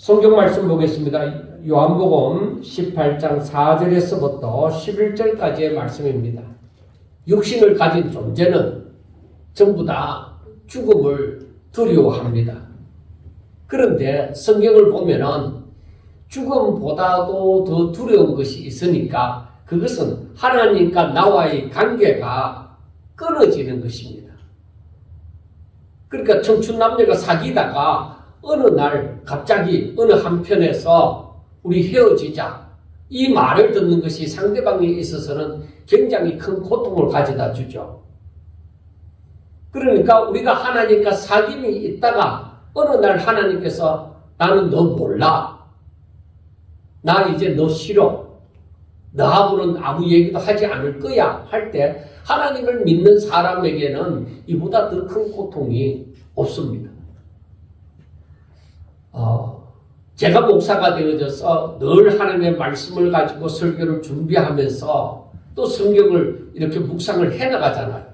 성경 말씀 보겠습니다. 요한복음 18장 4절에서부터 11절까지의 말씀입니다. 육신을 가진 존재는 전부 다 죽음을 두려워합니다. 그런데 성경을 보면은 죽음보다도 더 두려운 것이 있으니까 그것은 하나님과 나와의 관계가 끊어지는 것입니다. 그러니까 청춘 남녀가 사귀다가 어느 날 갑자기 어느 한편에서 우리 헤어지자 이 말을 듣는 것이 상대방에 있어서는 굉장히 큰 고통을 가져다 주죠. 그러니까 우리가 하나님과 사귐이 있다가 어느 날 하나님께서 나는 너 몰라. 나 이제 너 싫어. 너하고는 아무 얘기도 하지 않을 거야. 할 때 하나님을 믿는 사람에게는 이보다 더 큰 고통이 없습니다. 제가 목사가 되어져서 늘 하나님의 말씀을 가지고 설교를 준비하면서 또 성경을 이렇게 묵상을 해나가잖아요.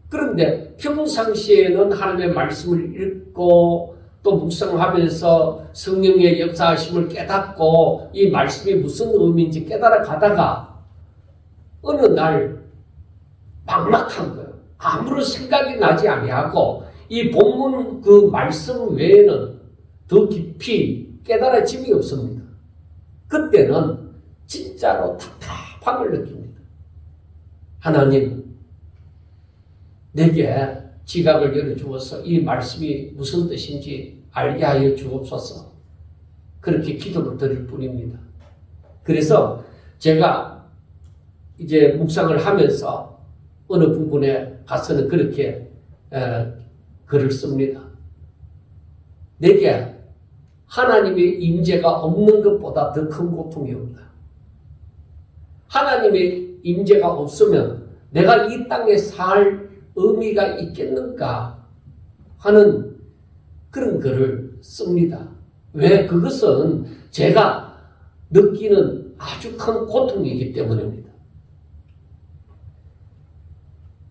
그런데 평상시에는 하나님의 말씀을 읽고 또 묵상하면서 성령의 역사하심을 깨닫고 이 말씀이 무슨 의미인지 깨달아 가다가 어느 날 막막한 거예요. 아무런 생각이 나지 아니하고 이 본문 그 말씀 외에는 더 깊이 깨달아짐이 없습니다. 그때는 진짜로 답답함을 느낍니다. 하나님, 내게 지각을 열어주어서 이 말씀이 무슨 뜻인지 알게 하여 주옵소서. 그렇게 기도를 드릴 뿐입니다. 그래서 제가 이제 묵상을 하면서 어느 부분에 가서는 그렇게 글을 씁니다. 내게 하나님의 임재가 없는 것보다 더 큰 고통이 없다. 하나님의 임재가 없으면 내가 이 땅에 살 의미가 있겠는가 하는 그런 글을 씁니다. 왜? 그것은 제가 느끼는 아주 큰 고통이기 때문입니다.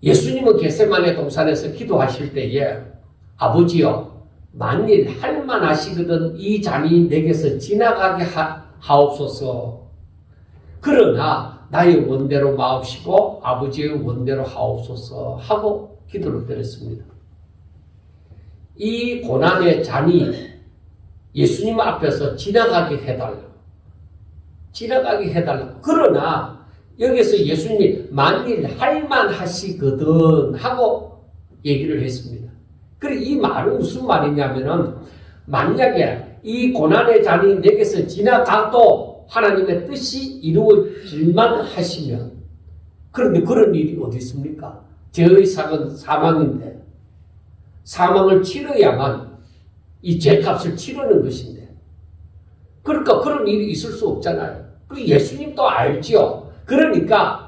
예수님은 겟세마네 동산에서 기도하실 때에 아버지여 만일 할만하시거든 이 잔이 내게서 지나가게 하옵소서. 그러나 나의 원대로 마옵시고 아버지의 원대로 하옵소서 하고 기도를 드렸습니다. 이 고난의 잔이 예수님 앞에서 지나가게 해달라고. 지나가게 해달라고. 그러나 여기서 예수님이 만일 할만하시거든 하고 얘기를 했습니다. 그래, 이 말은 무슨 말이냐면은 만약에 이 고난의 잔이 내게서 지나가도 하나님의 뜻이 이루어질만 하시면, 그런데 그런 일이 어디 있습니까? 죄의 삭은 사망인데 사망을 치러야만 이 죄값을 치르는 것인데, 그러니까 그런 일이 있을 수 없잖아요. 그리고 예수님도 알지요. 그러니까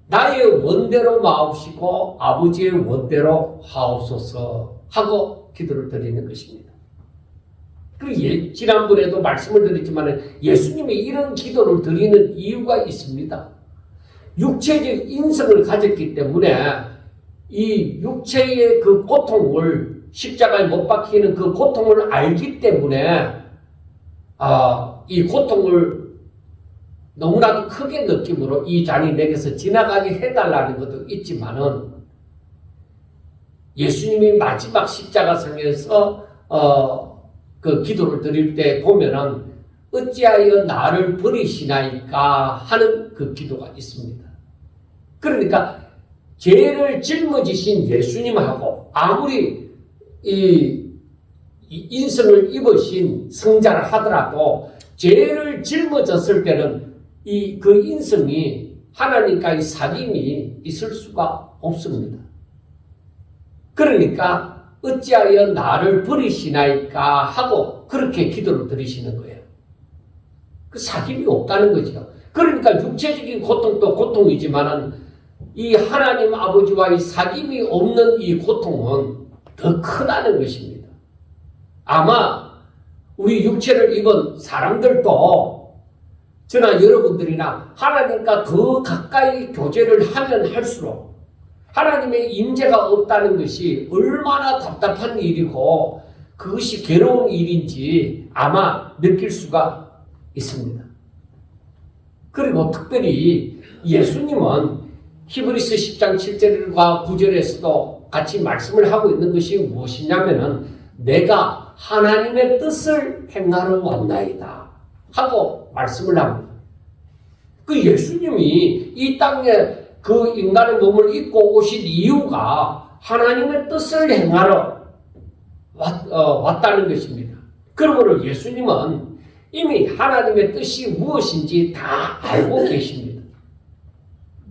나의 원대로 마옵시고 아버지의 원대로 하옵소서 하고 기도를 드리는 것입니다. 그리고 지난번에도 말씀을 드렸지만 예수님이 이런 기도를 드리는 이유가 있습니다. 육체적 인성을 가졌기 때문에 이 육체의 그 고통을, 십자가에 못 박히는 그 고통을 알기 때문에 이 고통을 너무나도 크게 느낌으로 이 잔이 내게서 지나가게 해달라는 것도 있지만은 예수님이 마지막 십자가상에서 그 기도를 드릴 때 보면은 어찌하여 나를 버리시나이까 하는 그 기도가 있습니다. 그러니까 죄를 짊어지신 예수님하고 아무리 이 인성을 입으신 성자를 하더라도 죄를 짊어졌을 때는 그 인성이 하나님과의 사귐이 있을 수가 없습니다. 그러니까 어찌하여 나를 버리시나이까 하고 그렇게 기도를 드리시는 거예요. 그 사귐이 없다는 거죠. 그러니까 육체적인 고통도 고통이지만은 이 하나님 아버지와의 사귐이 없는 이 고통은 더 크다는 것입니다. 아마 우리 육체를 입은 사람들도 저나 여러분들이나 하나님과 더 가까이 교제를 하면 할수록 하나님의 임재가 없다는 것이 얼마나 답답한 일이고 그것이 괴로운 일인지 아마 느낄 수가 있습니다. 그리고 특별히 예수님은 히브리서 10장 7절과 9절에서도 같이 말씀을 하고 있는 것이 무엇이냐면은 내가 하나님의 뜻을 행하러 왔나이다 하고 말씀을 합니다. 그 예수님이 이 땅에 그 인간의 몸을 입고 오신 이유가 하나님의 뜻을 행하러 왔다는 것입니다. 그러므로 예수님은 이미 하나님의 뜻이 무엇인지 다 알고 계십니다.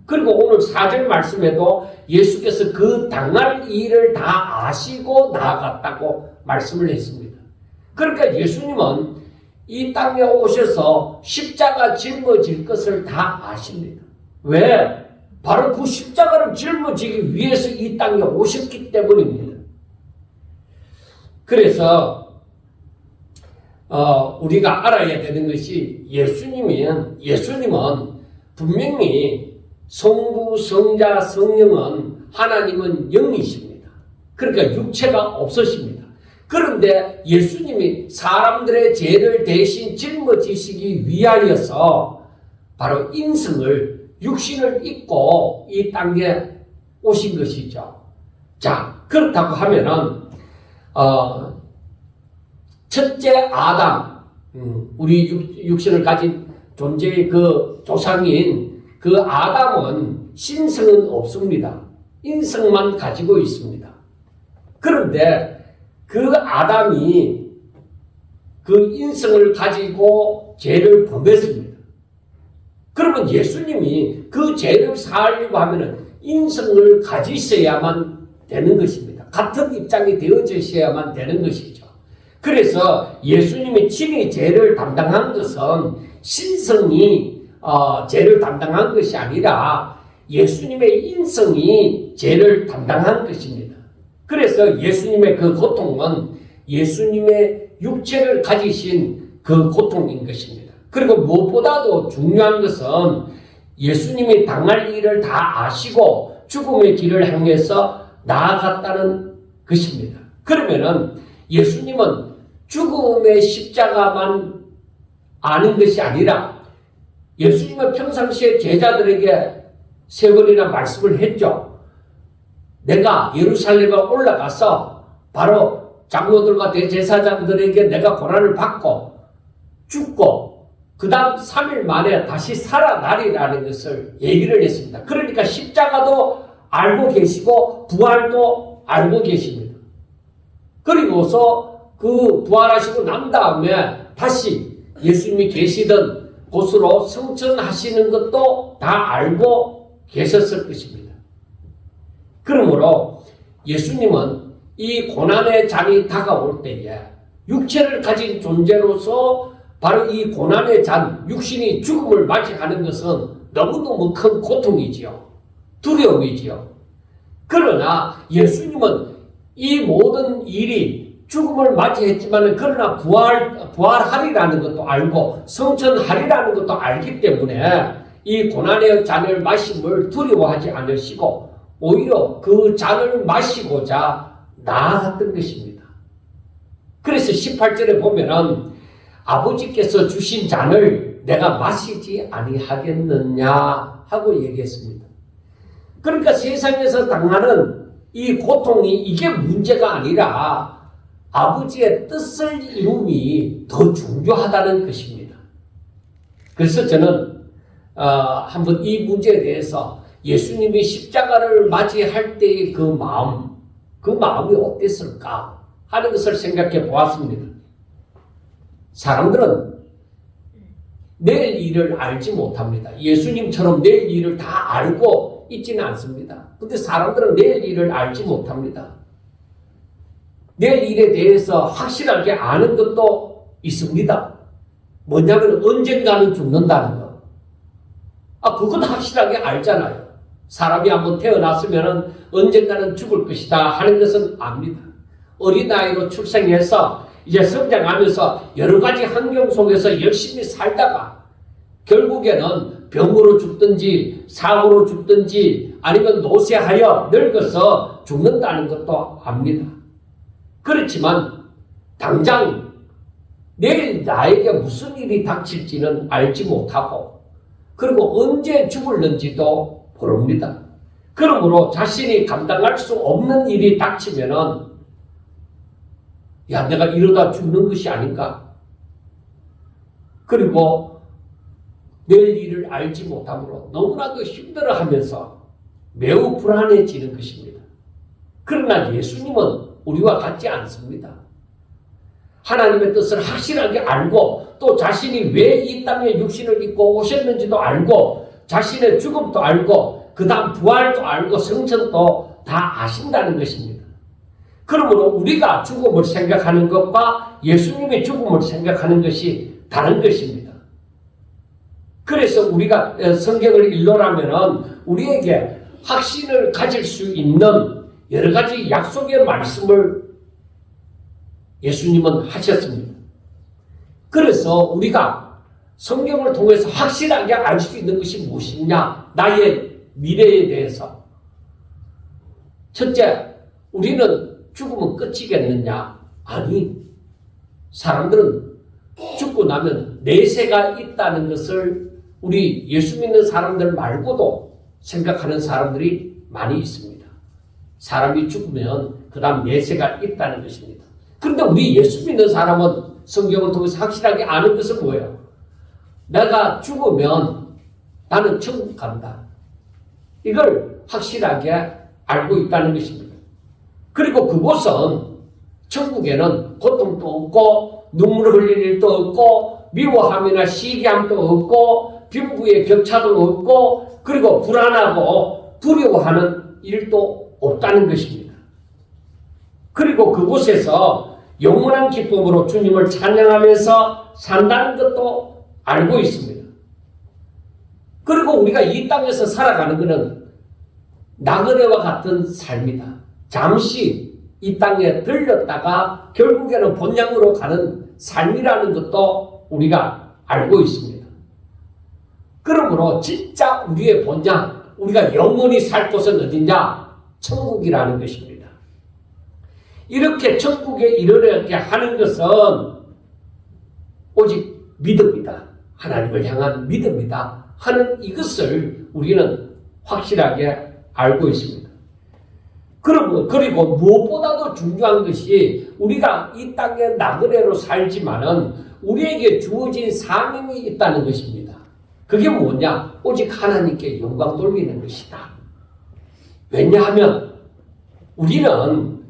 그리고 오늘 4절 말씀에도 예수께서 그 당할 일을 다 아시고 나아갔다고 말씀을 했습니다. 그러니까 예수님은 이 땅에 오셔서 십자가 짊어질 것을 다 아십니다. 왜? 바로 그 십자가를 짊어지기 위해서 이 땅에 오셨기 때문입니다. 그래서 우리가 알아야 되는 것이 예수님은 분명히 성부, 성자, 성령은 하나님은 영이십니다. 그러니까 육체가 없으십니다. 그런데 예수님이 사람들의 죄를 대신 짊어지시기 위하여서 바로 육신을 입고 이 땅에 오신 것이죠. 자, 그렇다고 하면은 첫째 아담, 우리 육신을 가진 존재의 그 조상인 그 아담은 신성은 없습니다. 인성만 가지고 있습니다. 그런데 그 아담이 그 인성을 가지고 죄를 범했습니다. 그러면 예수님이 그 죄를 사하려고 하면은 인성을 가지셔야만 되는 것입니다. 같은 입장이 되어지셔야만 되는 것이죠. 그래서 예수님이 친히 죄를 담당한 것은 신성이 죄를 담당한 것이 아니라 예수님의 인성이 죄를 담당한 것입니다. 그래서 예수님의 그 고통은 예수님의 육체를 가지신 그 고통인 것입니다. 그리고 무엇보다도 중요한 것은 예수님이 당할 일을 다 아시고 죽음의 길을 향해서 나아갔다는 것입니다. 그러면은 예수님은 죽음의 십자가만 아는 것이 아니라 예수님은 평상시에 제자들에게 세 번이나 말씀을 했죠. 내가 예루살렘에 올라가서 바로 장로들과 대제사장들에게 내가 고난을 받고 죽고 그 다음 3일 만에 다시 살아나리라는 것을 얘기를 했습니다. 그러니까 십자가도 알고 계시고 부활도 알고 계십니다. 그리고서 그 부활하시고 난 다음에 다시 예수님이 계시던 곳으로 승천하시는 것도 다 알고 계셨을 것입니다. 그러므로 예수님은 이 고난의 잔이 다가올 때에 육체를 가진 존재로서 바로 이 고난의 잔, 육신이 죽음을 맞이하는 것은 너무너무 큰 고통이지요. 두려움이지요. 그러나 예수님은 이 모든 일이 죽음을 맞이했지만 그러나 부활하리라는 것도 알고 성천하리라는 것도 알기 때문에 이 고난의 잔을 마심을 두려워하지 않으시고 오히려 그 잔을 마시고자 나아갔던 것입니다. 그래서 18절에 보면은 아버지께서 주신 잔을 내가 마시지 아니하겠느냐 하고 얘기했습니다. 그러니까 세상에서 당하는 이 고통이 이게 문제가 아니라 아버지의 뜻을 이룸이 더 중요하다는 것입니다. 그래서 저는 한번 이 문제에 대해서 예수님이 십자가를 맞이할 때의 그 마음이 어땠을까 하는 것을 생각해 보았습니다. 사람들은 내일 일을 알지 못합니다. 예수님처럼 내일 일을 다 알고 있지는 않습니다. 그런데 사람들은 내일 일을 알지 못합니다. 내일 일에 대해서 확실하게 아는 것도 있습니다. 뭐냐면 언젠가는 죽는다는 거. 그건 확실하게 알잖아요. 사람이 한번 태어났으면 언젠가는 죽을 것이다 하는 것은 압니다. 어린아이로 출생해서 이제 성장하면서 여러 가지 환경 속에서 열심히 살다가 결국에는 병으로 죽든지 사고로 죽든지 아니면 노쇠하여 늙어서 죽는다는 것도 압니다. 그렇지만 당장 내일 나에게 무슨 일이 닥칠지는 알지 못하고 그리고 언제 죽을는지도 모릅니다. 그러므로 자신이 감당할 수 없는 일이 닥치면은 야, 내가 이러다 죽는 것이 아닌가? 그리고 내일 일을 알지 못함으로 너무나도 힘들어하면서 매우 불안해지는 것입니다. 그러나 예수님은 우리와 같지 않습니다. 하나님의 뜻을 확실하게 알고 또 자신이 왜 이 땅에 육신을 입고 오셨는지도 알고 자신의 죽음도 알고 그 다음 부활도 알고 성천도 다 아신다는 것입니다. 그러므로 우리가 죽음을 생각하는 것과 예수님의 죽음을 생각하는 것이 다른 것입니다. 그래서 우리가 성경을 읽노라면 우리에게 확신을 가질 수 있는 여러 가지 약속의 말씀을 예수님은 하셨습니다. 그래서 우리가 성경을 통해서 확실하게 알 수 있는 것이 무엇이냐? 나의 미래에 대해서. 첫째, 우리는 죽으면 끝이겠느냐? 아니, 사람들은 죽고 나면 내세가 있다는 것을 우리 예수 믿는 사람들 말고도 생각하는 사람들이 많이 있습니다. 사람이 죽으면 그 다음 내세가 있다는 것입니다. 그런데 우리 예수 믿는 사람은 성경을 통해서 확실하게 아는 것은 뭐예요? 내가 죽으면 나는 천국 간다. 이걸 확실하게 알고 있다는 것입니다. 그리고 그곳은 천국에는 고통도 없고 눈물 흘릴 일도 없고 미워함이나 시기함도 없고 빈부의 격차도 없고 그리고 불안하고 두려워하는 일도 없다는 것입니다. 그리고 그곳에서 영원한 기쁨으로 주님을 찬양하면서 산다는 것도 알고 있습니다. 그리고 우리가 이 땅에서 살아가는 것은 나그네와 같은 삶이다. 잠시 이 땅에 들렸다가 결국에는 본향으로 가는 삶이라는 것도 우리가 알고 있습니다. 그러므로 진짜 우리의 본향, 우리가 영원히 살 곳은 어디냐? 천국이라는 것입니다. 이렇게 천국에 이르게 하는 것은 오직 믿음이다. 하나님을 향한 믿음이다. 하는 이것을 우리는 확실하게 알고 있습니다. 그리고 무엇보다도 중요한 것이 우리가 이 땅에 나그네로 살지만은 우리에게 주어진 사명이 있다는 것입니다. 그게 뭐냐? 오직 하나님께 영광 돌리는 것이다. 왜냐하면 우리는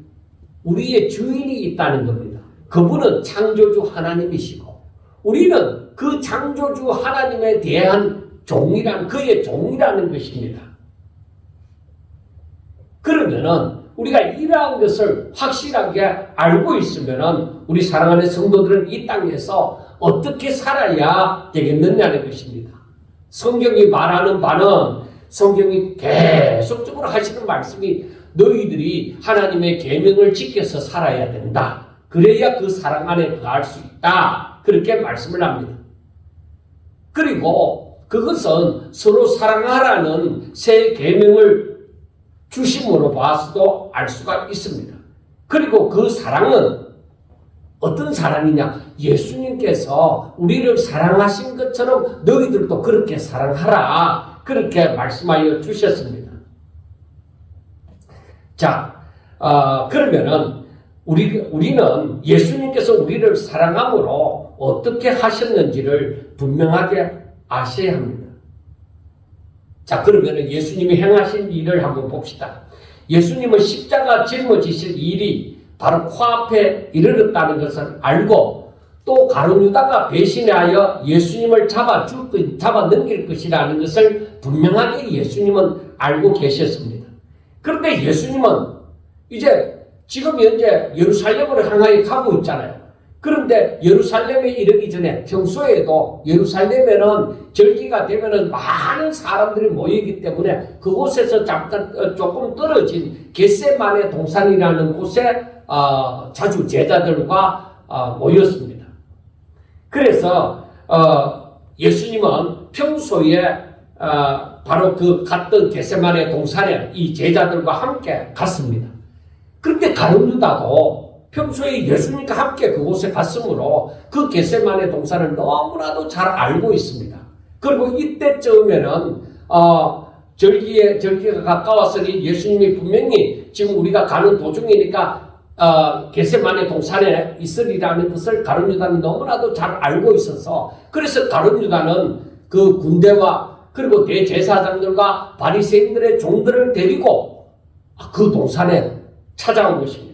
우리의 주인이 있다는 겁니다. 그분은 창조주 하나님이시고 우리는 그 창조주 하나님에 대한 그의 종이라는 것입니다. 그러면은 우리가 이러한 것을 확실하게 알고 있으면은 우리 사랑하는 성도들은 이 땅에서 어떻게 살아야 되겠느냐는 것입니다. 성경이 말하는 바는 성경이 계속적으로 하시는 말씀이 너희들이 하나님의 계명을 지켜서 살아야 된다. 그래야 그 사랑 안에 거할 수 있다. 그렇게 말씀을 합니다. 그리고 그것은 서로 사랑하라는 새 계명을 주심으로 봐서도 알 수가 있습니다. 그리고 그 사랑은 어떤 사랑이냐? 예수님께서 우리를 사랑하신 것처럼 너희들도 그렇게 사랑하라. 그렇게 말씀하여 주셨습니다. 자, 그러면은 우리는 예수님께서 우리를 사랑함으로 어떻게 하셨는지를 분명하게 아셔야 합니다. 자, 그러면은 예수님이 행하신 일을 한번 봅시다. 예수님은 십자가 짊어지실 일이 바로 코앞에 이르렀다는 것을 알고 또 가룟 유다가 배신하여 예수님을 잡아 넘길 것이라는 것을 분명하게 예수님은 알고 계셨습니다. 그런데 예수님은 이제 지금 현재 예루살렘으로 향하여 가고 있잖아요. 그런데 예루살렘에 이르기 전에 평소에도 예루살렘에는 절기가 되면은 많은 사람들이 모이기 때문에 그곳에서 잠깐 조금 떨어진 겟세마네 동산이라는 곳에 자주 제자들과 모였습니다. 그래서 예수님은 평소에 바로 그 갔던 겟세마네 동산에 이 제자들과 함께 갔습니다. 그런데 가룟 유다도 평소에 예수님과 함께 그곳에 갔으므로 그 겟세마네 동산을 너무나도 잘 알고 있습니다. 그리고 이때쯤에는 절기가 가까웠으니 예수님이 분명히 지금 우리가 가는 도중이니까 겟세마네 동산에 있으리라는 것을 가룟 유다는 너무나도 잘 알고 있어서, 그래서 가룟 유다는 그 군대와 그리고 대제사장들과 바리새인들의 종들을 데리고 그 동산에 찾아온 것입니다.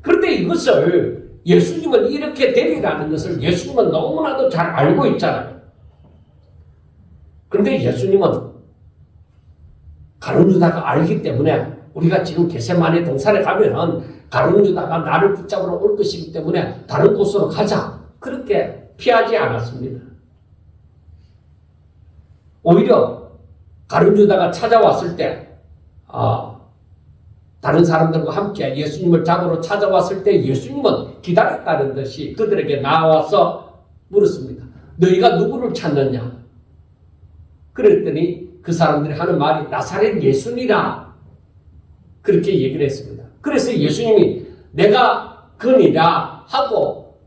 그런데 이것을 예수님은 이렇게 데리라는 것을 예수님은 너무나도 잘 알고 있잖아요. 그런데 예수님은 가룟 유다가 알기 때문에 우리가 지금 겟세마네 동산에 가면은 가룟 유다가 나를 붙잡으러 올 것이기 때문에 다른 곳으로 가자, 그렇게 피하지 않았습니다. 오히려 가룟 유다가 찾아왔을 때 다른 사람들과 함께 예수님을 잡으러 찾아왔을 때 예수님은 기다렸다는 듯이 그들에게 나와서 물었습니다. 너희가 누구를 찾느냐? 그랬더니 그 사람들이 하는 말이 나사렛 예수니라, 그렇게 얘기를 했습니다. 그래서 예수님이 내가 그니라 하고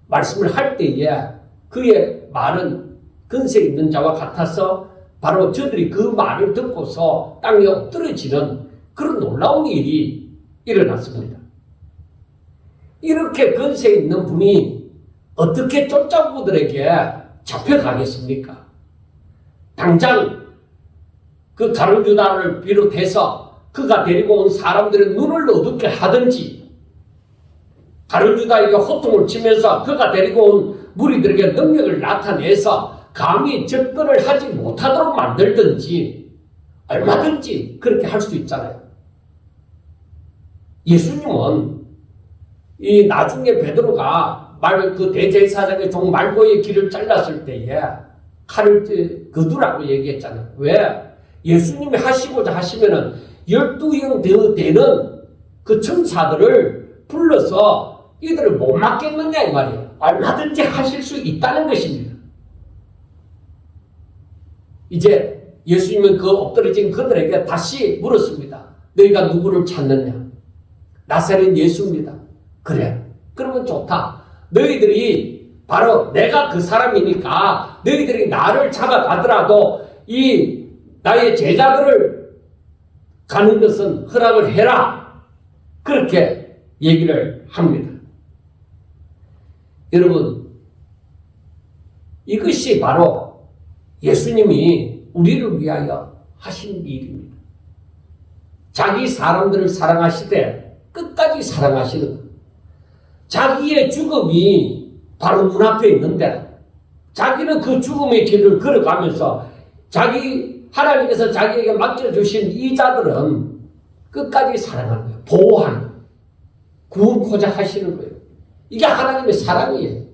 말씀을 할 때에 그의 말은 근세 있는 자와 같아서 바로 저들이 그 말을 듣고서 땅에 엎드러지는 그런 놀라운 일이 일어났습니다. 이렇게 근세 있는 분이 어떻게 쫓아오들에게 잡혀가겠습니까? 당장 그 가룟 유다를 비롯해서 그가 데리고 온 사람들의 눈을 어둡게 하든지, 가룟 유다에게 호통을 치면서 그가 데리고 온 무리들에게 능력을 나타내서 감히 접근을 하지 못하도록 만들든지, 얼마든지 그렇게 할 수 있잖아요. 예수님은 이 나중에 베드로가 그 대제사장의 종 말고의 길을 잘랐을 때에 칼을 거두라고 얘기했잖아요. 왜? 예수님이 하시고자 하시면은 12형 되는 그 천사들을 불러서 이들을 못 막겠느냐 이 말이에요. 얼마든지 하실 수 있다는 것입니다. 이제 예수님은 그 엎드러진 그들에게 다시 물었습니다. 너희가 누구를 찾느냐? 나사렛 예수입니다. 그래, 그러면 좋다. 너희들이 바로 내가 그 사람이니까 너희들이 나를 잡아가더라도 이 나의 제자들을 가는 것은 허락을 해라, 그렇게 얘기를 합니다. 여러분, 이것이 바로 예수님이 우리를 위하여 하신 일입니다. 자기 사람들을 사랑하시되 끝까지 사랑하시는 것. 자기의 죽음이 바로 눈앞에 있는데 자기는 그 죽음의 길을 걸어가면서 하나님께서 자기에게 맡겨주신 이 자들은 끝까지 사랑하는 거예요. 보호하는 거예요. 구원코자 하시는 거예요. 이게 하나님의 사랑이에요.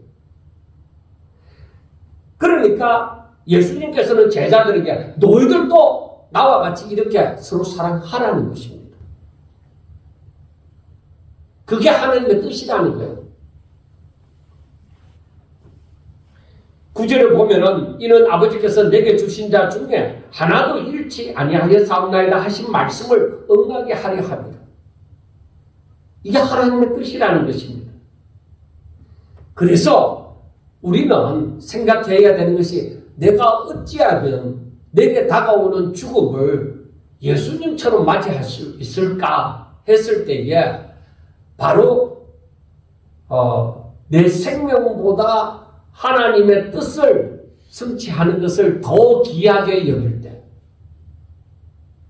그러니까 예수님께서는 제자들에게 너희들도 나와 같이 이렇게 서로 사랑하라는 것입니다. 그게 하나님의 뜻이라는 거예요. 9절을 보면은 이는 아버지께서 내게 주신 자 중에 하나도 잃지 아니하였사옵나이다 하신 말씀을 응하게 하려 합니다. 이게 하나님의 뜻이라는 것입니다. 그래서 우리는 생각해야 되는 것이 내가 어찌하면 내게 다가오는 죽음을 예수님처럼 맞이할 수 있을까 했을 때에 바로 내 생명보다 하나님의 뜻을 성취하는 것을 더 귀하게 여길 때,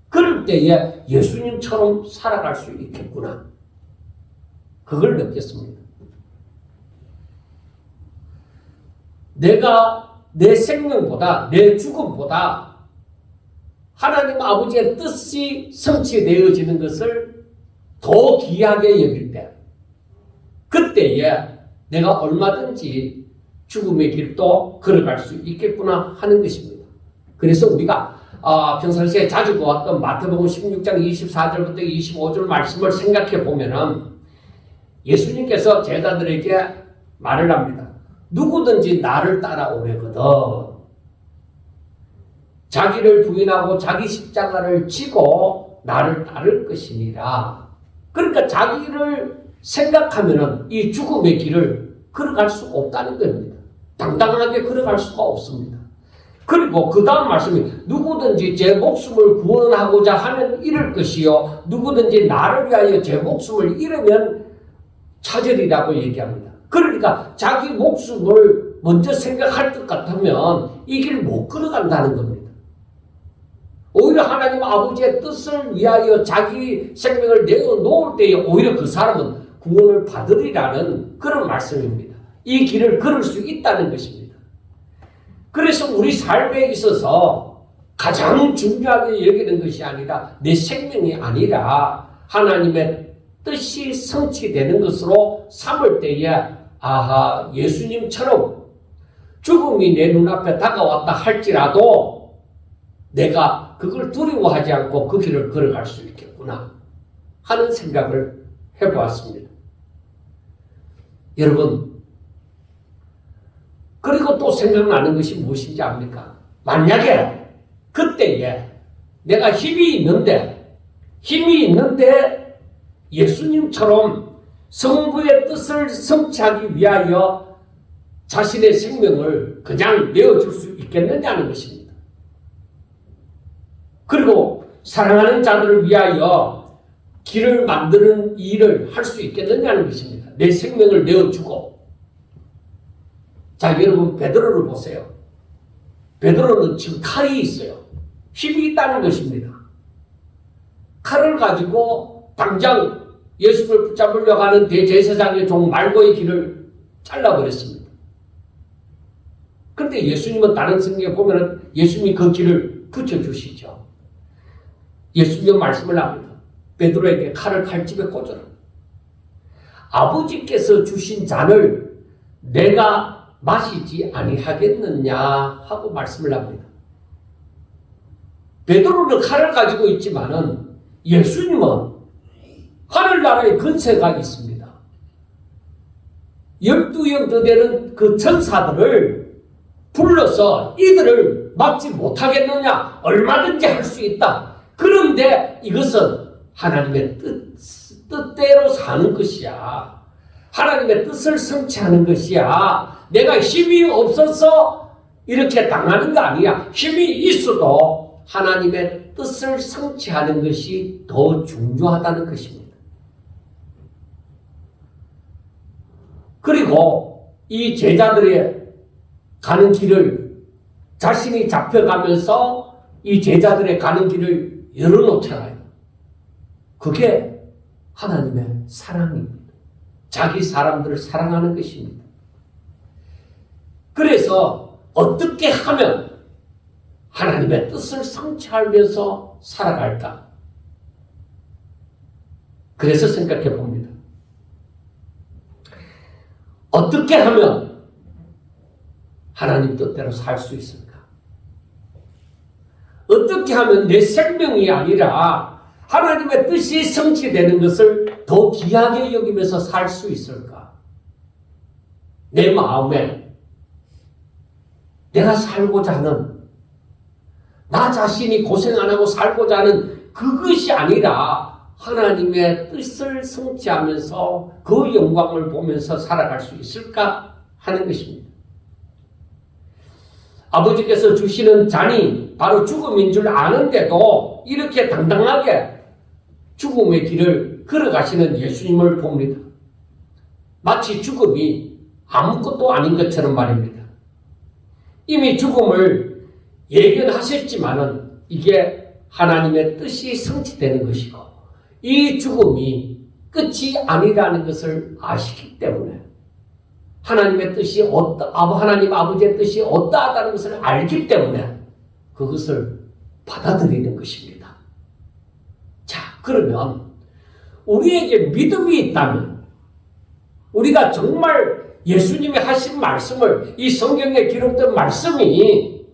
그럴 때에 예수님처럼 살아갈 수 있겠구나, 그걸 느꼈습니다. 내가 내 생명보다 내 죽음보다 하나님 아버지의 뜻이 성취되어지는 것을 더 귀하게 여길 때, 그때에 내가 얼마든지 죽음의 길도 걸어갈 수 있겠구나 하는 것입니다. 그래서 우리가 평상시에 자주 보았던 마태복음 16장 24절부터 25절 말씀을 생각해 보면은 예수님께서 제자들에게 말을 합니다. 누구든지 나를 따라오려거든 자기를 부인하고 자기 십자가를 지고 나를 따를 것이니라. 그러니까 자기를 생각하면은 이 죽음의 길을 걸어갈 수가 없다는 겁니다. 당당하게 걸어갈 수가 없습니다. 그리고 그 다음 말씀이 누구든지 제 목숨을 구원하고자 하면 잃을 것이요 누구든지 나를 위하여 제 목숨을 잃으면 찾으리라고 얘기합니다. 그러니까 자기 목숨을 먼저 생각할 것 같으면 이 길을 못 걸어간다는 겁니다. 오히려 하나님 아버지의 뜻을 위하여 자기 생명을 내어놓을 때에 오히려 그 사람은 구원을 받으리라는 그런 말씀입니다. 이 길을 걸을 수 있다는 것입니다. 그래서 우리 삶에 있어서 가장 중요하게 여기는 것이 아니라 내 생명이 아니라 하나님의 뜻이 성취되는 것으로 삼을 때에 아하 예수님처럼 죽음이 내 눈앞에 다가왔다 할지라도 내가 그걸 두려워하지 않고 그 길을 걸어갈 수 있겠구나 하는 생각을 해보았습니다. 여러분 그리고 또 생각나는 것이 무엇인지 압니까? 만약에 그때에 내가 힘이 있는데 예수님처럼 성부의 뜻을 성취하기 위하여 자신의 생명을 그냥 내어줄 수 있겠느냐는 것입니다. 그리고 사랑하는 자들을 위하여 길을 만드는 일을 할 수 있겠느냐는 것입니다. 내 생명을 내어주고. 자, 여러분 베드로를 보세요. 베드로는 지금 칼이 있어요. 힘이 있다는 것입니다. 칼을 가지고 당장 예수를 붙잡으려고 하는 대제사장의 종 말고의 길을 잘라버렸습니다. 그런데 예수님은 다른 성경에 보면 예수님이 그 길을 붙여주시죠. 예수님은 말씀을 합니다. 베드로에게 칼을 칼집에 꽂아라. 아버지께서 주신 잔을 내가 마시지 아니하겠느냐 하고 말씀을 합니다. 베드로는 칼을 가지고 있지만은 예수님은 하늘나라의 근세가 있습니다. 12형 되는 그 천사들을 불러서 이들을 막지 못하겠느냐? 얼마든지 할 수 있다. 그런데 이것은 하나님의 뜻대로 사는 것이야. 하나님의 뜻을 성취하는 것이야. 내가 힘이 없어서 이렇게 당하는 거 아니야. 힘이 있어도 하나님의 뜻을 성취하는 것이 더 중요하다는 것입니다. 그리고 이 제자들의 가는 길을 자신이 잡혀가면서 이 제자들의 가는 길을 열어놓잖아요. 그게 하나님의 사랑입니다. 자기 사람들을 사랑하는 것입니다. 그래서 어떻게 하면 하나님의 뜻을 성취하면서 살아갈까? 그래서 생각해 봅니다. 어떻게 하면 하나님 뜻대로 살 수 있을까? 어떻게 하면 내 생명이 아니라 하나님의 뜻이 성취되는 것을 더 귀하게 여기면서 살 수 있을까? 내 마음에 내가 살고자 하는, 나 자신이 고생 안 하고 살고자 하는 그것이 아니라 하나님의 뜻을 성취하면서 그 영광을 보면서 살아갈 수 있을까 하는 것입니다. 아버지께서 주시는 잔이 바로 죽음인 줄 아는데도 이렇게 당당하게 죽음의 길을 걸어가시는 예수님을 봅니다. 마치 죽음이 아무것도 아닌 것처럼 말입니다. 이미 죽음을 예견하셨지만은 이게 하나님의 뜻이 성취되는 것이고 이 죽음이 끝이 아니라는 것을 아시기 때문에 하나님의 뜻이 하나님 아버지의 뜻이 어떠하다는 것을 알기 때문에 그것을 받아들이는 것입니다. 자, 그러면 우리에게 믿음이 있다면 우리가 정말 예수님이 하신 말씀을 이 성경에 기록된 말씀이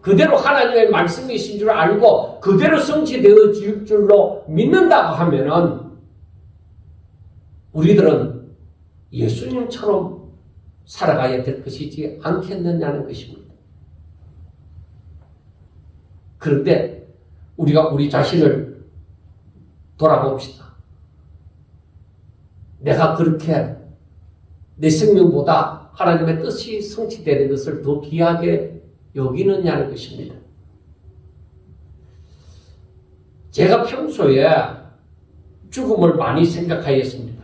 그대로 하나님의 말씀이신 줄 알고 그대로 성취되어질 줄로 믿는다고 하면은 우리들은 예수님처럼 살아가야 될 것이지 않겠느냐는 것입니다. 그런데 우리가 우리 자신을 돌아봅시다. 내가 그렇게 내 생명보다 하나님의 뜻이 성취되는 것을 더 귀하게 여기느냐는 것입니다. 제가 평소에 죽음을 많이 생각하였습니다.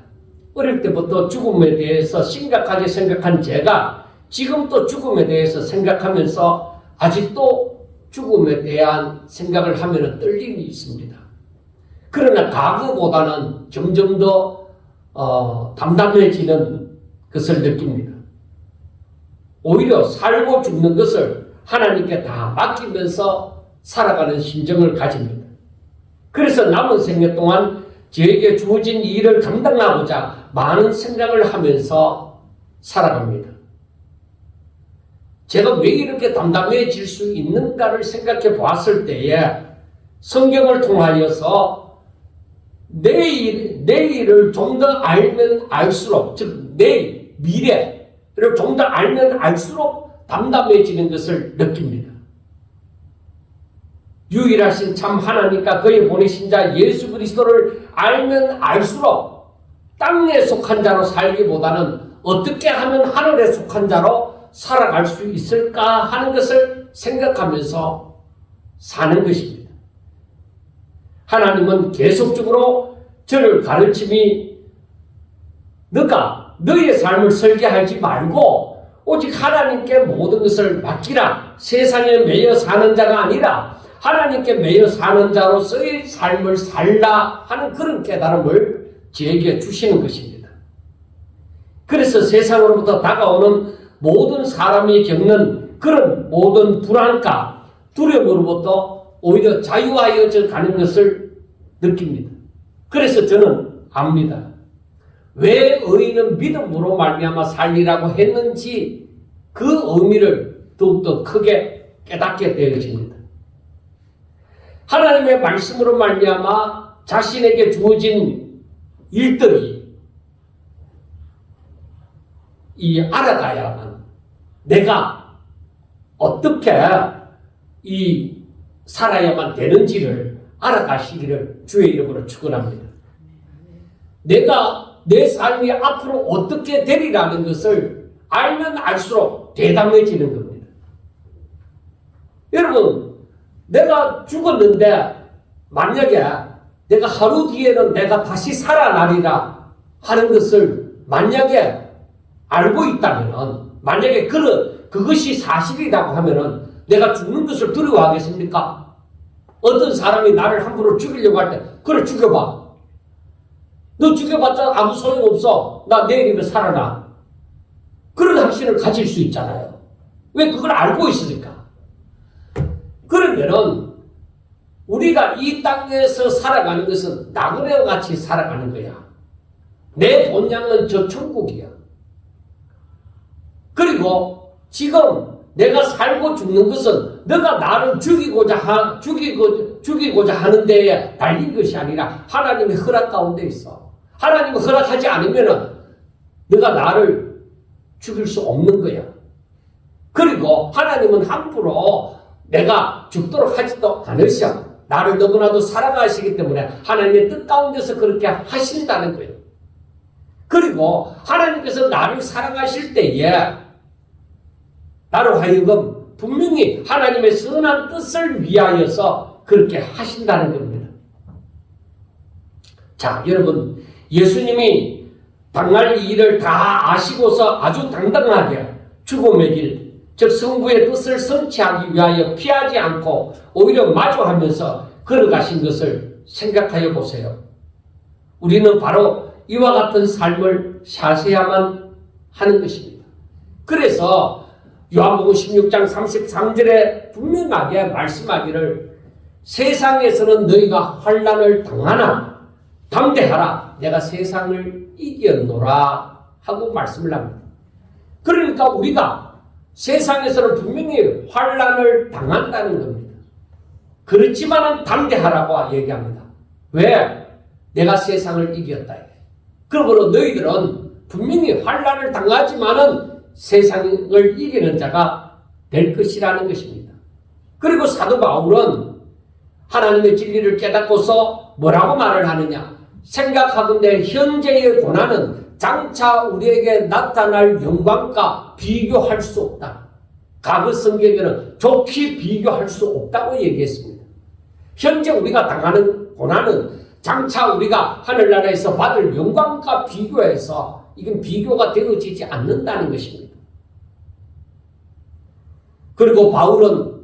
어릴 때부터 죽음에 대해서 심각하게 생각한 제가 지금도 죽음에 대해서 생각하면서 아직도 죽음에 대한 생각을 하면 떨림이 있습니다. 그러나 과거보다는 점점 더 담담해지는 것을 느낍니다. 오히려 살고 죽는 것을 하나님께 다 맡기면서 살아가는 심정을 가집니다. 그래서 남은 생애 동안 저에게 주어진 일을 감당하고자 많은 생각을 하면서 살아갑니다. 제가 왜 이렇게 담담해질 수 있는가를 생각해 보았을 때에 성경을 통하여서 내일을 좀 더 알면 알수록, 즉 내일, 미래를 좀 더 알면 알수록 담담해지는 것을 느낍니다. 유일하신 참 하나님과 그의 보내신 자 예수 그리스도를 알면 알수록 땅에 속한 자로 살기보다는 어떻게 하면 하늘에 속한 자로 살아갈 수 있을까 하는 것을 생각하면서 사는 것입니다. 하나님은 계속적으로 저를 가르침이 너가 너의 삶을 설계하지 말고 오직 하나님께 모든 것을 맡기라. 세상에 매여 사는 자가 아니라 하나님께 매여 사는 자로서의 삶을 살라 하는 그런 깨달음을 저에게 주시는 것입니다. 그래서 세상으로부터 다가오는 모든 사람이 겪는 그런 모든 불안과 두려움으로부터 오히려 자유하여져 가는 것을 느낍니다. 그래서 저는 압니다. 왜 의인은 믿음으로 말미암아 살리라고 했는지 그 의미를 더욱더 크게 깨닫게 되어집니다. 하나님의 말씀으로 말미암아 자신에게 주어진 일들이 이 알아가야만 내가 어떻게 이 살아야만 되는지를 알아가시기를 주의 이름으로 축원합니다. 내가 내 삶이 앞으로 어떻게 되리라는 것을 알면 알수록 대담해지는 겁니다. 여러분, 내가 죽었는데 만약에 내가 하루 뒤에는 내가 다시 살아나리라 하는 것을 만약에 알고 있다면, 만약에 그것이 사실이라고 하면은 내가 죽는 것을 두려워하겠습니까? 어떤 사람이 나를 함부로 죽이려고 할 때, 그래 죽여봐. 너 죽여봤자 아무 소용없어. 나 내일이면 살아나. 그런 확신을 가질 수 있잖아요. 왜? 그걸 알고 있으니까. 그러면은 우리가 이 땅에서 살아가는 것은 나그네와 같이 살아가는 거야. 내 본향은 저 천국이야. 그리고 지금 내가 살고 죽는 것은 너가 나를 죽이고자 하는 데에 달린 것이 아니라 하나님의 허락 가운데 있어. 하나님이 허락하지 않으면은 너가 나를 죽일 수 없는 거야. 그리고 하나님은 함부로 내가 죽도록 하지도 않으셔. 나를 너무나도 사랑하시기 때문에 하나님의 뜻 가운데서 그렇게 하신다는 거예요. 그리고 하나님께서 나를 사랑하실 때에 나로 하여금 분명히 하나님의 선한 뜻을 위하여서 그렇게 하신다는 겁니다. 자, 여러분, 예수님이 당할 일을 다 아시고서 아주 당당하게 죽음의 길, 즉 성부의 뜻을 성취하기 위하여 피하지 않고 오히려 마주하면서 걸어가신 것을 생각하여 보세요. 우리는 바로 이와 같은 삶을 사셔야만 하는 것입니다. 그래서 요한복음 16장 33절에 분명하게 말씀하기를 세상에서는 너희가 환난을 당하나 담대하라 내가 세상을 이겼노라 하고 말씀을 합니다. 그러니까 우리가 세상에서는 분명히 환난을 당한다는 겁니다. 그렇지만은 담대하라고 얘기합니다. 왜? 내가 세상을 이겼다. 그러므로 너희들은 분명히 환난을 당하지만은 세상을 이기는 자가 될 것이라는 것입니다. 그리고 사도 바울은 하나님의 진리를 깨닫고서 뭐라고 말을 하느냐? 생각하건대 현재의 고난은 장차 우리에게 나타날 영광과 비교할 수 없다. 과거 성경에는 좋게 비교할 수 없다고 얘기했습니다. 현재 우리가 당하는 고난은 장차 우리가 하늘나라에서 받을 영광과 비교해서 이건 비교가 되어지지 않는다는 것입니다. 그리고 바울은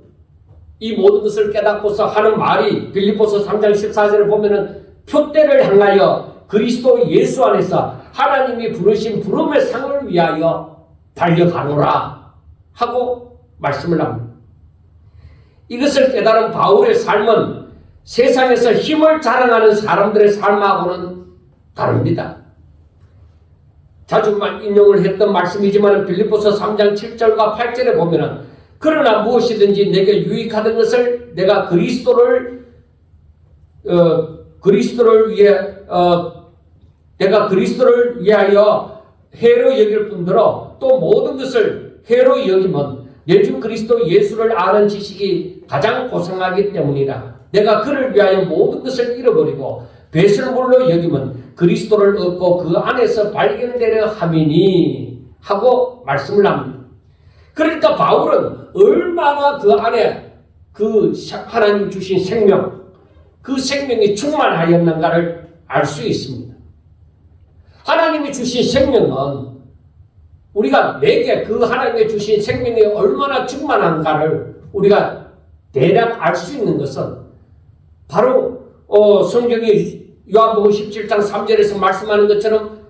이 모든 것을 깨닫고서 하는 말이 빌립보서 3장 14절에 보면은 표대를 향하여 그리스도 예수 안에서 하나님이 부르신 부름의 상을 위하여 달려가노라 하고 말씀을 합니다. 이것을 깨달은 바울의 삶은 세상에서 힘을 자랑하는 사람들의 삶하고는 다릅니다. 자주 인용을 했던 말씀이지만 빌립보서 3장 7절과 8절에 보면은 그러나 무엇이든지 내게 유익하던 것을 내가 그리스도를 위하여 해로 여길 뿐더러 또 모든 것을 해로 여기면 내 주 그리스도 예수를 아는 지식이 가장 고상하기 때문이라. 내가 그를 위하여 모든 것을 잃어버리고 배설물로 여기면 그리스도를 얻고 그 안에서 발견되려 함이니 하고 말씀을 합니다. 그러니까 바울은 얼마나 그 안에 그 하나님 주신 생명, 그 생명이 충만하였는가를 알 수 있습니다. 하나님이 주신 생명은 우리가 내게 그 하나님이 주신 생명이 얼마나 충만한가를 우리가 대략 알 수 있는 것은 바로 성경이 요한복음 17장 3절에서 말씀하는 것처럼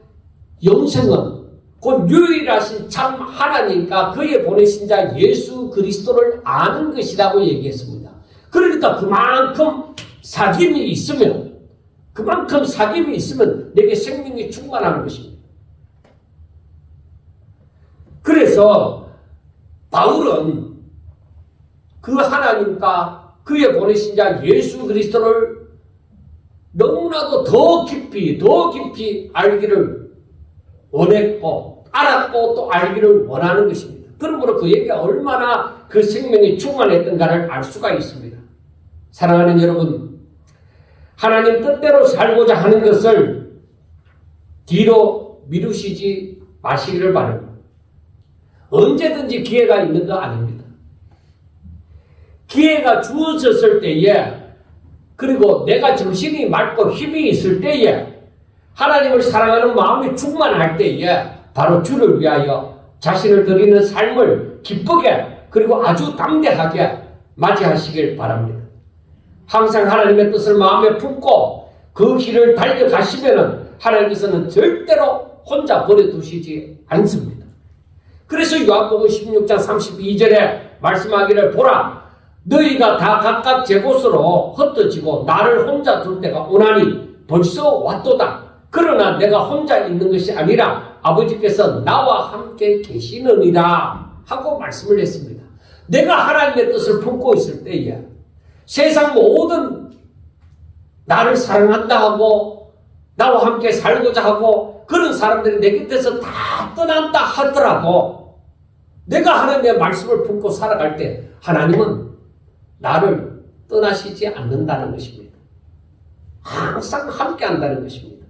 영생은 곧 유일하신 참 하나님과 그의 보내신 자 예수 그리스도를 아는 것이라고 얘기했습니다. 그러니까 그만큼 사귐이 있으면 내게 생명이 충만한 것입니다. 그래서 바울은 그 하나님과 그의 보내신 자 예수 그리스도를 너무나도 더 깊이 알기를 원했고 알았고 또 알기를 원하는 것입니다. 그러므로 그에게 얼마나 그 생명이 충만했던가를 알 수가 있습니다. 사랑하는 여러분, 하나님 뜻대로 살고자 하는 것을 뒤로 미루시지 마시기를 바랍니다. 언제든지 기회가 있는 거 아닙니다. 기회가 주어졌을 때에 그리고 내가 정신이 맑고 힘이 있을 때에 하나님을 사랑하는 마음이 충만할 때에 바로 주를 위하여 자신을 드리는 삶을 기쁘게 그리고 아주 담대하게 맞이하시길 바랍니다. 항상 하나님의 뜻을 마음에 품고 그 길을 달려가시면은 하나님께서는 절대로 혼자 버려두시지 않습니다. 그래서 요한복음 16장 32절에 말씀하기를 보라 너희가 다 각각 제 곳으로 흩어지고 나를 혼자 둘 때가 오나니 벌써 왔도다. 그러나 내가 혼자 있는 것이 아니라 아버지께서 나와 함께 계시느니라 하고 말씀을 했습니다. 내가 하나님의 뜻을 품고 있을 때에 세상 모든 나를 사랑한다 하고 나와 함께 살고자 하고 그런 사람들이 내 곁에서 다 떠난다 하더라도 내가 하나님의 말씀을 품고 살아갈 때 하나님은 나를 떠나시지 않는다는 것입니다. 항상 함께 한다는 것입니다.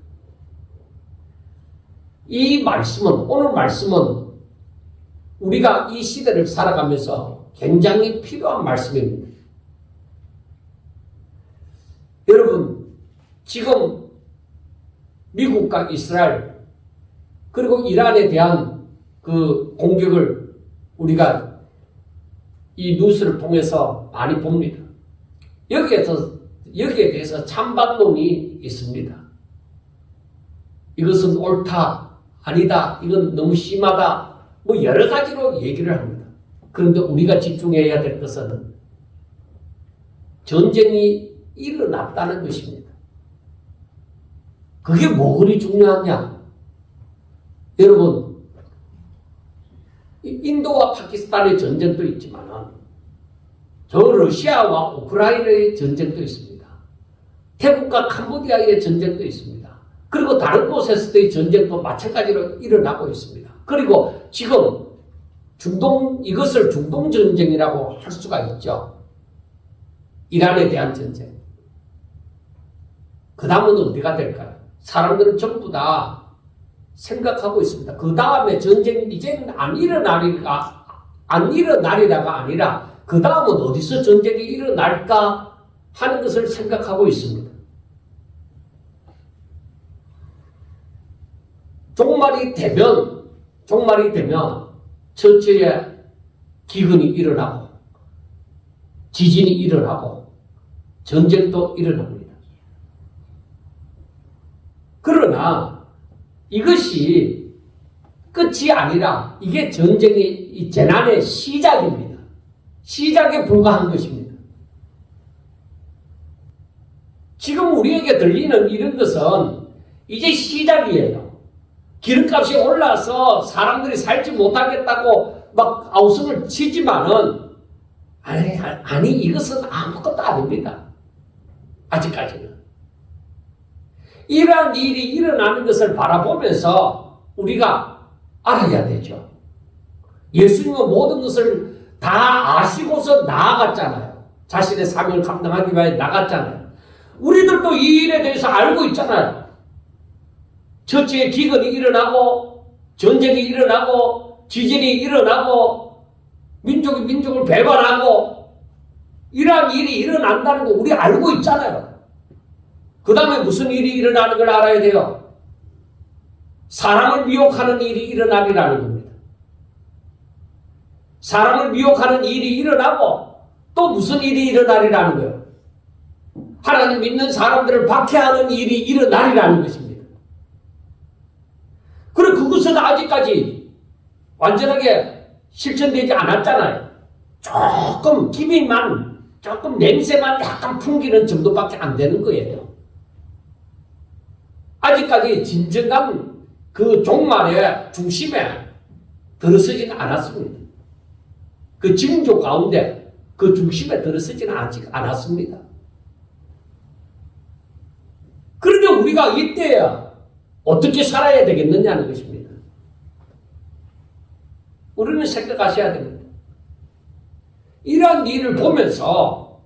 이 말씀은, 오늘 말씀은 우리가 이 시대를 살아가면서 굉장히 필요한 말씀입니다. 여러분, 지금 미국과 이스라엘 그리고 이란에 대한 그 공격을 우리가 이 뉴스를 통해서 많이 봅니다. 여기에 대해서 찬반론이 있습니다. 이것은 옳다, 아니다, 이건 너무 심하다, 뭐 여러 가지로 얘기를 합니다. 그런데 우리가 집중해야 될 것은 전쟁이 일어났다는 것입니다. 그게 뭐 그리 중요하냐? 여러분, 인도와 파키스탄의 전쟁도 있지만 저 러시아와 우크라이나의 전쟁도 있습니다. 태국과 캄보디아의 전쟁도 있습니다. 그리고 다른 곳에서의 전쟁도 마찬가지로 일어나고 있습니다. 그리고 지금 이것을 중동 전쟁이라고 할 수가 있죠. 이란에 대한 전쟁. 그 다음은 어디가 될까요? 사람들은 전부 다 생각하고 있습니다. 그 다음에 전쟁 이제는 안 일어나리라가 아니라 그 다음은 어디서 전쟁이 일어날까 하는 것을 생각하고 있습니다. 종말이 되면 전체에 기근이 일어나고 지진이 일어나고 전쟁도 일어납니다. 그러나 이것이 끝이 아니라 이게 전쟁의 이 재난의 시작입니다. 시작에 불과한 것입니다. 지금 우리에게 들리는 이런 것은 이제 시작이에요. 기름값이 올라서 사람들이 살지 못하겠다고 막 아우성을 치지만은 아니 이것은 아무것도 아닙니다. 아직까지는. 이러한 일이 일어나는 것을 바라보면서 우리가 알아야 되죠. 예수님은 모든 것을 다 아시고서 나아갔잖아요. 자신의 사명을 감당하기 위해 나갔잖아요. 우리들도 이 일에 대해서 알고 있잖아요. 처치에 기근이 일어나고 전쟁이 일어나고 지진이 일어나고 민족이 민족을 배반하고 이러한 일이 일어난다는 거 우리 알고 있잖아요. 그 다음에 무슨 일이 일어나는 걸 알아야 돼요. 사람을 미혹하는 일이 일어나리라는 겁니다. 사람을 미혹하는 일이 일어나고 또 무슨 일이 일어나리라는 거예요. 하나님 믿는 사람들을 박해하는 일이 일어나리라는 것입니다. 그리고 그것은 아직까지 완전하게 실천되지 않았잖아요. 조금 기미만, 조금 냄새만 약간 풍기는 정도밖에 안 되는 거예요. 아직까지 진정한 그 종말의 중심에 들어서지는 않았습니다. 그 징조 가운데 그 중심에 들어서지는 아직 않았습니다. 그런데 우리가 이때야 어떻게 살아야 되겠느냐는 것입니다. 우리는 생각하셔야 됩니다. 이러한 일을 보면서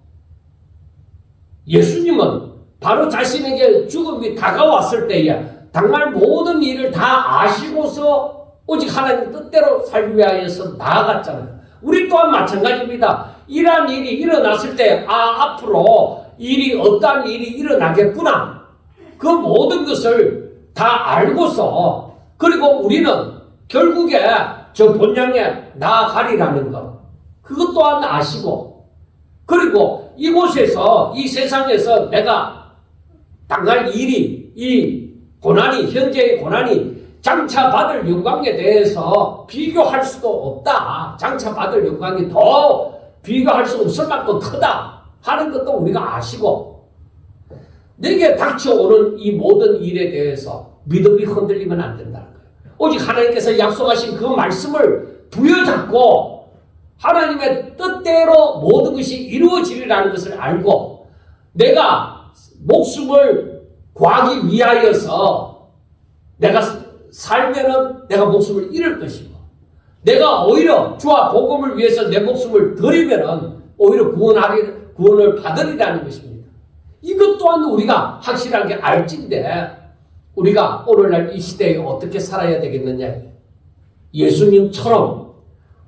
예수님은 바로 자신에게 죽음이 다가왔을 때에 정말 모든 일을 다 아시고서 오직 하나님 뜻대로 살기 위하여서 나아갔잖아요. 우리 또한 마찬가지입니다. 이러한 일이 일어났을 때 앞으로 어떠한 일이 일어나겠구나. 그 모든 것을 다 알고서 그리고 우리는 결국에 저 본향에 나아가리라는 것. 그것 또한 아시고 그리고 이곳에서 이 세상에서 내가 당할 일이 이 고난이 현재의 고난이 장차 받을 영광에 대해서 비교할 수도 없다. 장차 받을 영광이 더 비교할 수 없을 만큼 크다 하는 것도 우리가 아시고 내게 닥쳐오는 이 모든 일에 대해서 믿음이 흔들리면 안 된다는 거예요. 오직 하나님께서 약속하신 그 말씀을 부여잡고 하나님의 뜻대로 모든 것이 이루어지리라는 것을 알고 내가 목숨을 구하기 위하여서 내가 살면은 내가 목숨을 잃을 것이고 내가 오히려 주와 복음을 위해서 내 목숨을 드리면은 오히려 구원을 받으리라는 것입니다. 이것 또한 우리가 확실하게 알진데 우리가 오늘날 이 시대에 어떻게 살아야 되겠느냐. 예수님처럼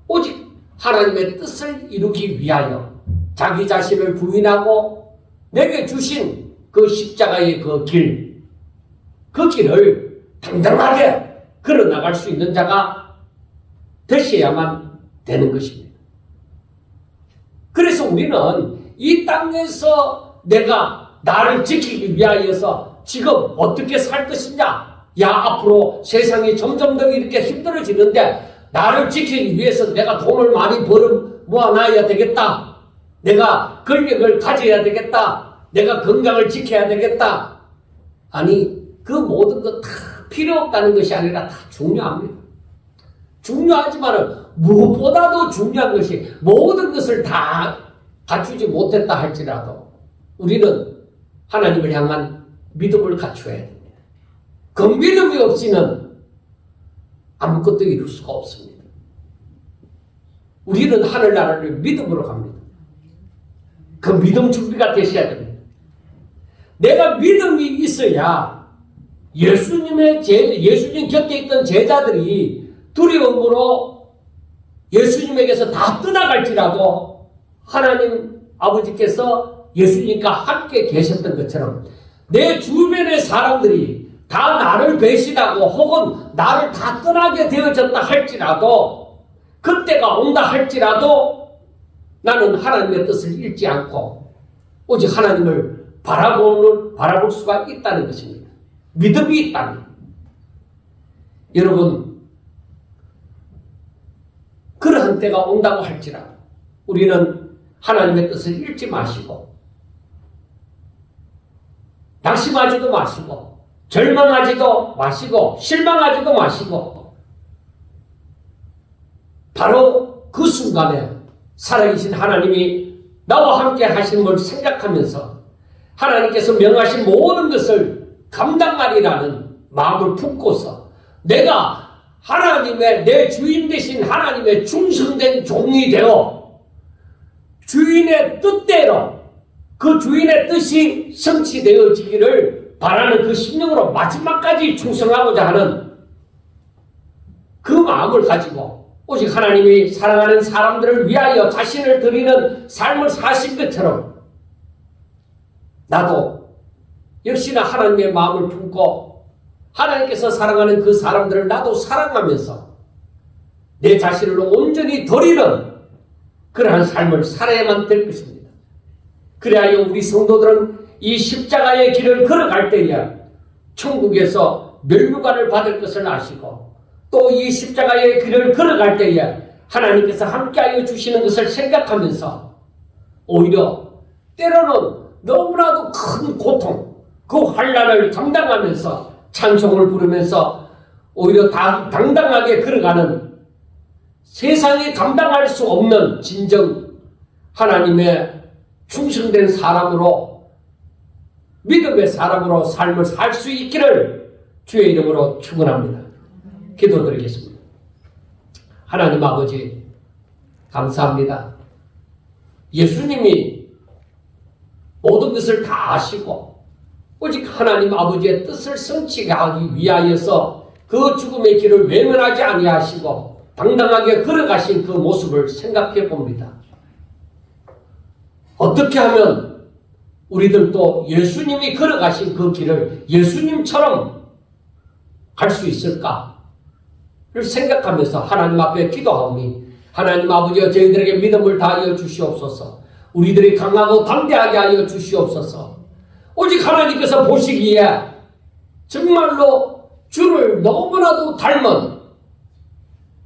오직 하나님의 뜻을 이루기 위하여 자기 자신을 부인하고 내게 주신 그 십자가의 그 길을 당당하게 걸어나갈 수 있는 자가 되셔야만 되는 것입니다. 그래서 우리는 이 땅에서 내가 나를 지키기 위하여서 지금 어떻게 살 것이냐. 앞으로 세상이 점점 더 이렇게 힘들어지는데 나를 지키기 위해서 내가 돈을 많이 모아놔야 되겠다. 내가 권력을 가져야 되겠다. 내가 건강을 지켜야 되겠다. 아니 그 모든 것 다 필요 없다는 것이 아니라 다 중요합니다. 중요하지만 무엇보다도 중요한 것이 모든 것을 다 갖추지 못했다 할지라도 우리는 하나님을 향한 믿음을 갖춰야 됩니다. 그 믿음이 없이는 아무것도 이룰 수가 없습니다. 우리는 하늘나라를 믿음으로 갑니다. 그 믿음 준비가 되셔야 됩니다. 내가 믿음이 있어야 예수님 곁에 있던 제자들이 두려움으로 예수님에게서 다 떠나갈지라도 하나님 아버지께서 예수님과 함께 계셨던 것처럼 내 주변의 사람들이 다 나를 배신하고 혹은 나를 다 떠나게 되어졌다 할지라도 그때가 온다 할지라도 나는 하나님의 뜻을 잃지 않고 오직 하나님을 바라볼 수가 있다는 것입니다. 믿음이 있다면. 여러분, 그러한 때가 온다고 할지라도 우리는 하나님의 뜻을 잃지 마시고 낙심하지도 마시고 절망하지도 마시고 실망하지도 마시고 바로 그 순간에 살아계신 하나님이 나와 함께 하시는 걸 생각하면서 하나님께서 명하신 모든 것을 감당하리라는 마음을 품고서 내가 하나님의 내 주인 되신 하나님의 충성된 종이 되어 주인의 뜻대로 그 주인의 뜻이 성취되어지기를 바라는 그 심령으로 마지막까지 충성하고자 하는 그 마음을 가지고 오직 하나님이 사랑하는 사람들을 위하여 자신을 드리는 삶을 사신 것처럼 나도 역시나 하나님의 마음을 품고 하나님께서 사랑하는 그 사람들을 나도 사랑하면서 내 자신을 온전히 드리는 그러한 삶을 살아야만 될 것입니다. 그래야 우리 성도들은 이 십자가의 길을 걸어갈 때에 천국에서 멸류관을 받을 것을 아시고 또 이 십자가의 길을 걸어갈 때에 하나님께서 함께하여 주시는 것을 생각하면서 오히려 때로는 너무나도 큰 고통, 그 환난을 감당하면서 찬송을 부르면서 오히려 당당하게 걸어가는 세상에 감당할 수 없는 진정 하나님의 충성된 사람으로 믿음의 사람으로 삶을 살 수 있기를 주의 이름으로 축원합니다. 기도드리겠습니다. 하나님 아버지 감사합니다. 예수님이 모든 것을 다 아시고 오직 하나님 아버지의 뜻을 성취하기 위하여서 그 죽음의 길을 외면하지 아니하시고 당당하게 걸어가신 그 모습을 생각해 봅니다. 어떻게 하면 우리들도 예수님이 걸어가신 그 길을 예수님처럼 갈 수 있을까를 생각하면서 하나님 앞에 기도하오니 하나님 아버지여 저희들에게 믿음을 다하여 주시옵소서. 우리들이 강하고 담대하게 하여 주시옵소서. 오직 하나님께서 보시기에 정말로 주를 너무나도 닮은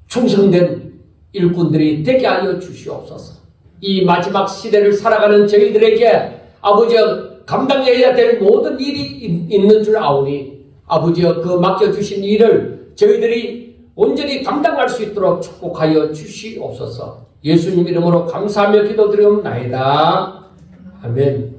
충성된 일꾼들이 되게 하여 주시옵소서. 이 마지막 시대를 살아가는 저희들에게 아버지여 감당해야 될 모든 일이 있는 줄 아오니 아버지여 그 맡겨주신 일을 저희들이 온전히 감당할 수 있도록 축복하여 주시옵소서. 예수님 이름으로 감사하며 기도드리옵나이다. 아멘.